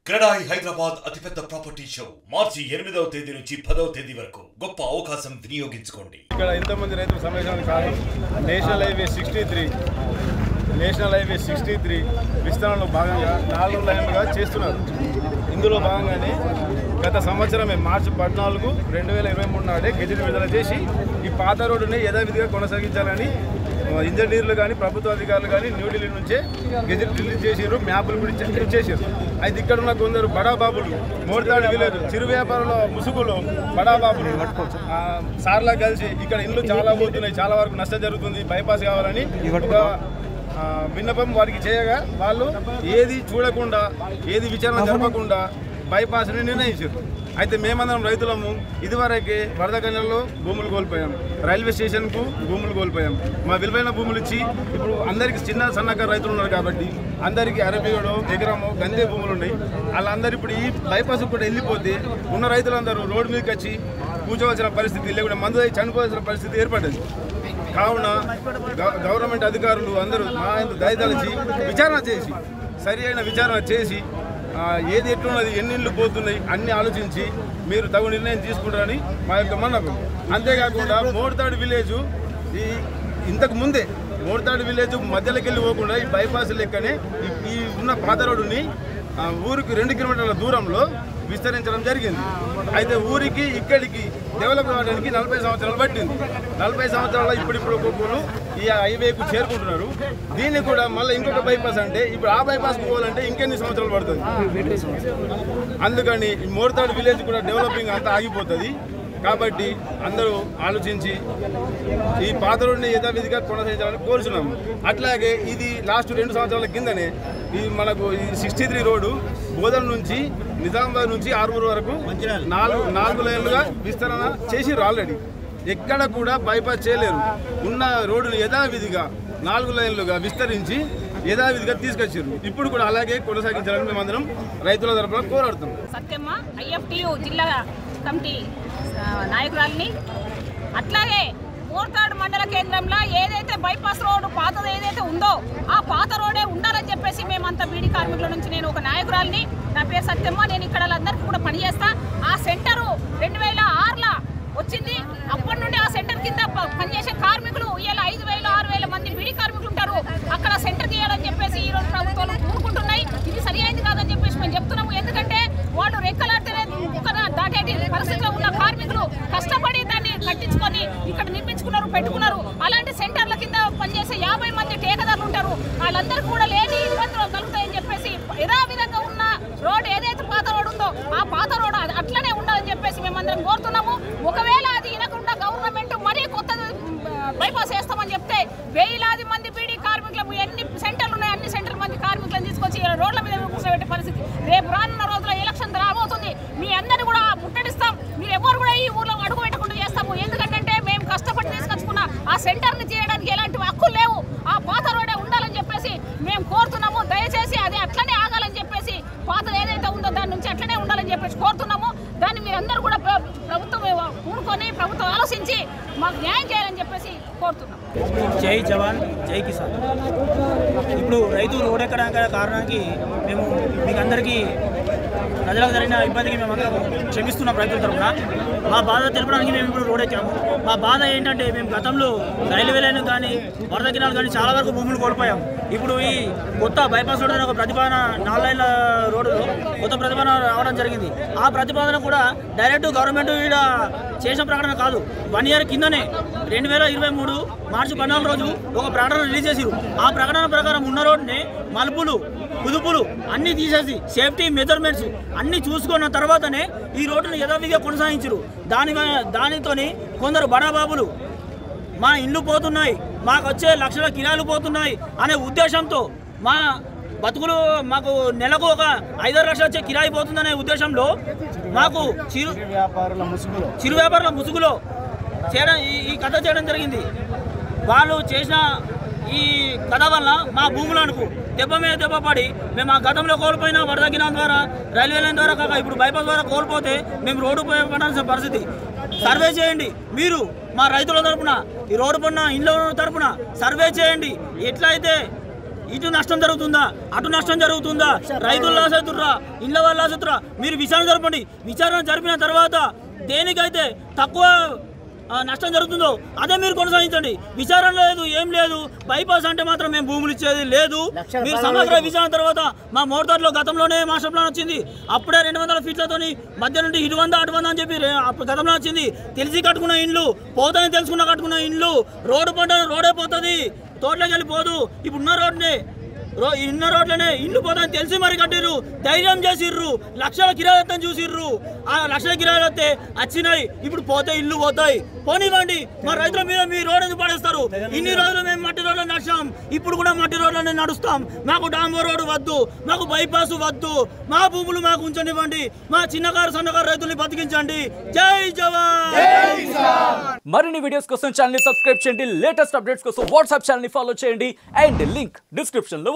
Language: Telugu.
క్రెడాయి హైదరాబాద్ అతిపెద్ద ప్రాపర్టీ షో మార్చి 8వ తేదీ నుంచి 10వ తేదీ వరకు గొప్ప అవకాశం వినియోగించుకోండి. ఇక్కడ ఇంతమంది రైతుల సమావేశానికి కారణం నేషనల్ హైవే 63 విస్తరణలో భాగంగా 4 లైన్లుగా చేస్తున్నారు. ఇందులో భాగంగానే గత సంవత్సరమే మార్చి 14, 2023 నాడే గెజిట్ విడుదల చేసి ఈ పాత రోడ్డుని యథావిధిగా కొనసాగించాలని ఇంజనీర్లు కానీ ప్రభుత్వ అధికారులు కానీ న్యూఢిల్లీ నుంచే గెజిట్ రిలీజ్ చేసారు, మ్యాపులు కూడా ఇచ్చేసారు. అయితే ఇక్కడ ఉన్న కొందరు బడాబాబులు మోర్తాడు విలేజ్ చిరు వ్యాపారంలో ముసుగులో బడాబాబులు సార్లా కలిసి ఇక్కడ ఇల్లు చాలా పోతున్నాయి, చాలా వరకు నష్టం జరుగుతుంది, బైపాస్ కావాలని ఒక విన్నపం వారికి చేయగా వాళ్ళు ఏది చూడకుండా ఏది విచారణ జరపకుండా బైపాస్ని నిర్ణయించారు. అయితే మేమందరం రైతులము ఇదివరకే వరద గన్యల్లో భూములు కోల్పోయాం, రైల్వే స్టేషన్కు భూములు కోల్పోయాం. మా విలువైన భూములు ఇచ్చి ఇప్పుడు అందరికీ చిన్న సన్నకారు రైతులు ఉన్నారు కాబట్టి అందరికీ అరబిగడో ఎకరమో గందే భూములు ఉన్నాయి. వాళ్ళందరూ ఇప్పుడు ఈ బైపాస్ కూడా వెళ్ళిపోతే ఉన్న రైతులందరూ రోడ్డు మీదకి వచ్చి కూర్చోవలసిన పరిస్థితి, లేకుంటే మందు చనిపోవాల్సిన పరిస్థితి ఏర్పడ్డది. కావున గవర్నమెంట్ అధికారులు అందరూ మా దయతలిచి విచారణ చేసి సరి అయిన విచారణ చేసి ఏది ఎట్లున్నది, ఎన్ని ఇళ్ళు పోతున్నాయి అన్నీ ఆలోచించి మీరు తగు నిర్ణయం తీసుకుంటారని మా యొక్క మన్నకం. అంతేకాకుండా మోర్తాడు విలేజ్ ఇంతకు ముందే మోర్తాడు విలేజ్ మధ్యలోకి వెళ్ళి పోకుండా ఈ బైపాస్ లెక్కనే ఈ ఉన్న పాత రోడ్డుని ఊరికి 2 కిలోమీటర్ల దూరంలో విస్తరించడం జరిగింది. అయితే ఊరికి ఇక్కడికి డెవలప్ అవ్వడానికి 40 సంవత్సరాలు పట్టింది. 40 సంవత్సరాల్లో ఇప్పుడు ఒక్కొక్కరు ఈ హైవేకు చేరుకుంటున్నారు. దీన్ని కూడా మళ్ళీ ఇంకొక బైపాస్ అంటే ఇప్పుడు ఆ బైపాస్కి పోవాలంటే ఇంకెన్ని సంవత్సరాలు పడుతుంది. అందుకని ఈ మోర్తాడు విలేజ్ కూడా డెవలపింగ్ అంతా ఆగిపోతుంది. కాబట్టి అందరూ ఆలోచించి ఈ పాత రోడ్డుని యథావిధిగా కొనసాగించాలని కోరుచున్నాము. అట్లాగే ఇది లాస్ట్ 2 సంవత్సరాల కిందనే ఈ మనకు ఈ 63 రోడ్డు బోధన నుంచి నిజామాబాద్ నుంచి ఆర్మూర్ వరకు 4 లైన్లుగా విస్తరణ చేసిర్రు. ఆల్రెడీ ఎక్కడ కూడా బైపాస్ చేయలేరు. ఉన్న రోడ్డును యథావిధిగా 4 లైన్లుగా విస్తరించి యథావిధిగా తీసుకొచ్చారు. ఇప్పుడు కూడా అలాగే కొనసాగించాలని మేమందరం రైతుల తరఫున కోరాడుతున్నాం. సత్యమ్మ IFTU జిల్లా కమిటీ నాయకురాలిని. అట్లాగే మోర్తాడు మండల కేంద్రంలో ఏదైతే బైపాస్ రోడ్డు పాతది ఏదైతే ఉందో ఆ పాత రోడే ఉండాలని చెప్పేసి మేమంతా బీడీ కార్మికుల నుంచి నేను ఒక నాయకురాలిని. నా పేరు సత్యమ్మ. నేను ఇక్కడ అందరికీ కూడా పనిచేస్తా. ఆ సెంటరు 2006లో వచ్చింది. అప్పటి నుండి ఆ సెంటర్ కింద పనిచేసే కార్మికులు ఇలా 5,000 6,000 మంది బీడీ కార్మికులు ఉంటారు. అక్కడ సెంటర్ తీయాలని చెప్పేసి ఈరోజు ప్రభుత్వాలు ఊరుకుంటున్నాయి. ఇది సరి అయింది కాదని చెప్పేసి మేము చెప్తున్నాము. ఎందుకంటే వాళ్ళు రెక్కలాడితేనే దాటేటి పరిస్థితిలో ఉన్న కార్మికులు కష్టపడి దాన్ని కట్టించుకొని ఇక్కడ నిర్మించుకున్నారు, పెట్టుకున్నారు. అలాంటి సెంటర్ల కింద పనిచేసే 50 మంది టేకదారులు ఉంటారు. వాళ్ళందరూ కూడా లేని ఇబ్బందులు కలుగుతాయని చెప్పేసి యథావిధంగా ఉన్న రోడ్ ఏదైతే పాత రోడ్ ఉందో ఆ పాత రోడ్ అట్లనే ఉండాలని చెప్పేసి మేమందరం కోరుతున్నాము. ఒకవేళ అది వినకుండా గవర్నమెంట్ మరీ కొత్త బైపాస్ వేస్తామని చెప్తే 1000 మంది బీడీ కార్మికులకు ఎన్ని సెంటర్లు ఉన్నాయి అన్ని సెంటర్ల మంది కార్మికులను తీసుకొచ్చి రోడ్ల మీద కూర్చోబెట్టే పరిస్థితి. రేపు రానున్న రోజుల్లో ఎలక్షన్ రాబోతుంది. మీ అందరినీ కూడా ముట్టడిస్తాం. మీరు ఎవరు కూడా ఈ ఊర్లో అడుగు పెట్టకుండా చేస్తాము. ఎందుకంటే మేము కష్టపడి తీసుకొచ్చుకున్న ఆ సెంటర్ని చేయడానికి ఎలాంటి హక్కులు లేవు. ఆ పాత రోడే ఉండాలని చెప్పేసి మేము కోరుతున్నాము. దయచేసి అది అట్లనే ఆగాలని చెప్పేసి పాతది ఏదైతే ఉందో దాని నుంచి అట్లనే ఉండాలని చెప్పేసి కోరుతున్నాము. దాన్ని మీరందరూ కూడా ప్రభుత్వం ఊరుకొని ప్రభుత్వం ఆలోచించి మాకు న్యాయం చేయాలని చెప్పేసి కోరుతున్నాం. జై జవాన్ జై కిసాన్. ఇప్పుడు రైతు రోడ్ ఎక్కడానికి కారణానికి మేము మీకు అందరికీ ప్రజలకు జరిగిన ఇబ్బందికి మేమందరం క్షమిస్తున్నాం. రైతుల తరఫున మా బాధ తెలపడానికి మేము ఇప్పుడు రోడ్ ఎక్కాము. మా బాధ ఏంటంటే మేము గతంలో రైల్వే లైన్ కానీ వరద కినాలు కానీ చాలా వరకు భూములు కోల్పోయాం. ఇప్పుడు ఈ కొత్త బైపాస్ రోడ్ అనే ఒక ప్రతిపాదన 4 లైన్ల రోడ్డులో కొత్త ప్రతిపాదన రావడం జరిగింది. ఆ ప్రతిపాదన కూడా డైరెక్ట్ గవర్నమెంట్ ఇక్కడ చేసిన ప్రకటన కాదు. 1 ఇయర్ కిందనే 2023 మార్చి 14 రోజు ఒక ప్రకటన రిలీజ్ చేసిరు. ఆ ప్రకటన ప్రకారం ఉన్న రోడ్డుని మలుపులు కుదుపులు అన్నీ తీసేసి సేఫ్టీ మెజర్మెంట్స్ అన్నీ చూసుకున్న తర్వాతనే ఈ రోడ్డును యథావిధిగా కొనసాగించరు. దానితోని కొందరు బడాబాబులు మా ఇండ్లు పోతున్నాయి, మాకు వచ్చే లక్షల కిరాయిలు పోతున్నాయి అనే ఉద్దేశంతో మా బతుకులు మాకు నెలకు ఒక 5-6 లక్షలు వచ్చే కిరాయి పోతుందనే ఉద్దేశంలో మాకు చిరు వ్యాపారుల ముసుగులో చేయడం ఈ కథ చేయడం జరిగింది. వాళ్ళు చేసిన ఈ కథ వల్ల మా భూములకు దెబ్బ మీద దెబ్బ పడి మేము ఆ గతంలో కోల్పోయిన వరద కినాల ద్వారా రైల్వే లైన్ ద్వారా కాక ఇప్పుడు బైపాస్ ద్వారా కోల్పోతే మేము రోడ్డు పడాల్సిన పరిస్థితి. సర్వే చేయండి. మీరు మా రైతుల తరపున ఈ రోడ్డు పడిన ఇళ్ళ తరపున సర్వే చేయండి. ఎట్లయితే ఇటు నష్టం జరుగుతుందా అటు నష్టం జరుగుతుందా రైతులు లాస్ అవుతుర్రా ఇళ్ళ వాళ్ళు లాస్ అవుతుర్రా మీరు విచారణ జరపండి విచారణ జరిపిన తర్వాత దేనికైతే తక్కువ నష్టం జరుగుతుందో అదే మీరు కొనసాగించండి విచారణ లేదు ఏం లేదు బైపాస్ అంటే మాత్రం మేము భూములు ఇచ్చేది లేదు మీరు సమగ్ర విచారణ తర్వాత మా మోటార్లో గతంలోనే మాస్టర్ ప్లాన్ వచ్చింది అప్పుడే 200 ఫీట్లతో మధ్య నుండి ఇటు 100 అటు 100 అని చెప్పి గతంలో వచ్చింది తెలిసి కట్టుకున్న ఇండ్లు పోతాయని తెలుసుకున్న కట్టుకున్న ఇండ్లు రోడ్డు పంట రోడే పోతుంది తోటలోకి వెళ్ళిపోదు ఇప్పుడున్న రోడ్నే ఇన్న రోడ్లనే ఇల్లు పోతాయని తెలిసి మరి కట్టిర్రు ధైర్యం చేసిర్రు లక్షల కిరాయితం చూసిర్రు ఆ లక్షల కిరాయిలు వస్తే వచ్చినాయి ఇప్పుడు పోతే ఇల్లు పోతాయి పోనివ్వండి మా రైతుల మీద మీ రోడ్ ఎందుకు పడేస్తారు ఇన్ని రోజులు మేము మట్టి రోడ్లు నడిచాం ఇప్పుడు కూడా మట్టి రోడ్లనే నడుస్తాం మాకు డాంబర్ రోడ్డు వద్దు మాకు బైపాస్ వద్దు మా భూములు మాకు ఉంచనివ్వండి మా చిన్నకారు సన్నకారు రైతుల్ని బతికించండి జై జవాన్ మరిన్ని వీడియోస్ కోసం ఛానల్ ని సబ్స్క్రైబ్ చేయండి లేటెస్ట్ అప్డేట్స్ కోసం వాట్సాప్ ఛానల్ ని ఫాలో చేయండి అండ్ లింక్ డిస్క్రిప్షన్ లో